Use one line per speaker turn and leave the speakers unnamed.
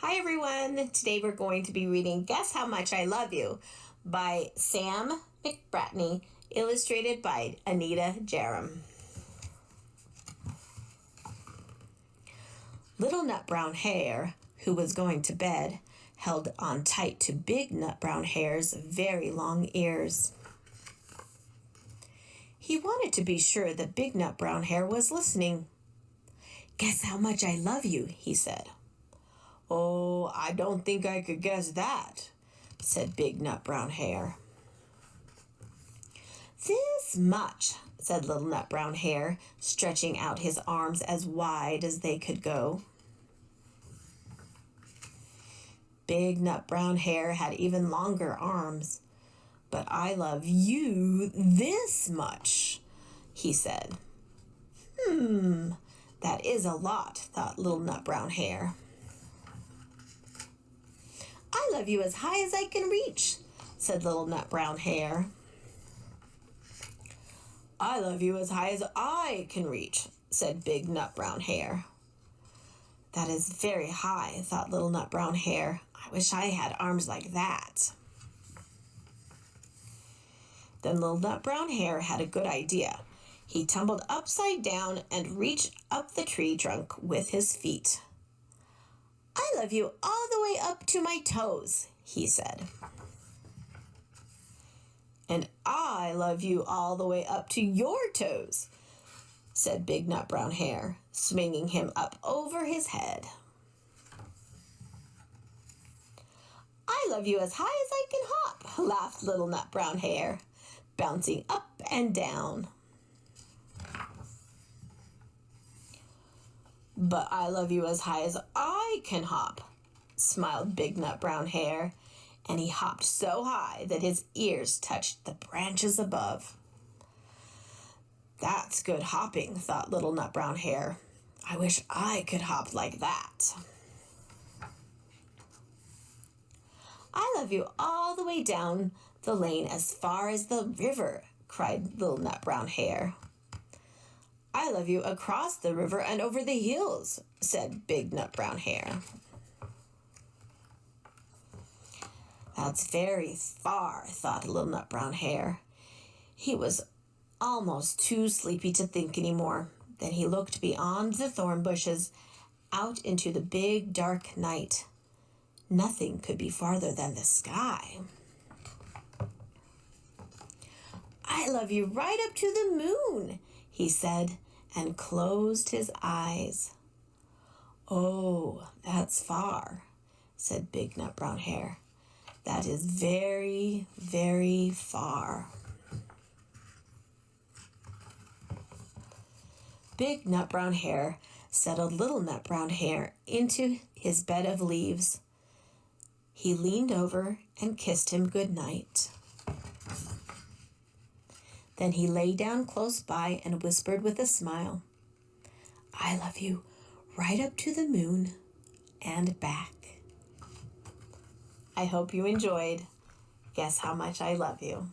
Hi everyone! Today we're going to be reading Guess How Much I Love You by Sam McBratney, illustrated by Anita Jerem. Little Nut Brown Hare, who was going to bed, held on tight to Big Nut Brown Hare's very long ears. He wanted to be sure that Big Nut Brown Hare was listening. "Guess how much I love you," he said. "Oh, I don't think I could guess that," said Big Nut Brown Hare. "This much," said Little Nut Brown Hare, stretching out his arms as wide as they could go. Big Nut Brown Hare had even longer arms. "But I love you this much," he said. That is a lot," thought Little Nut Brown Hare. "I love you as high as I can reach," said Little Nut Brown Hare. "I love you as high as I can reach," said Big Nut Brown Hare. "That is very high," thought Little Nut Brown Hare. "I wish I had arms like that." Then Little Nut Brown Hare had a good idea. He tumbled upside down and reached up the tree trunk with his feet. "I love you all the way up to my toes," he said. "And I love you all the way up to your toes," said Big Nut Brown Hare, swinging him up over his head. "I love you as high as I can hop," laughed Little Nut Brown Hare, bouncing up and down. "But I love you as high as I can hop," smiled Big Nut Brown Hare, and he hopped so high that his ears touched the branches above. "That's good hopping," thought Little Nut Brown Hare. "I wish I could hop like that." "I love you all the way down the lane as far as the river," cried Little Nut Brown Hare. "I love you across the river and over the hills," said Big Nut Brown Hare. "That's very far," thought Little Nut Brown Hare. He was almost too sleepy to think any more. Then he looked beyond the thorn bushes out into the big dark night. Nothing could be farther than the sky. "I love you right up to the moon," he said, and closed his eyes. "Oh, that's far," said Big Nut Brown Hare. "That is very, very far." Big Nut Brown Hare settled Little Nut Brown Hare into his bed of leaves. He leaned over and kissed him good night. Then he lay down close by and whispered with a smile, "I love you right up to the moon and back." I hope you enjoyed Guess How Much I Love You.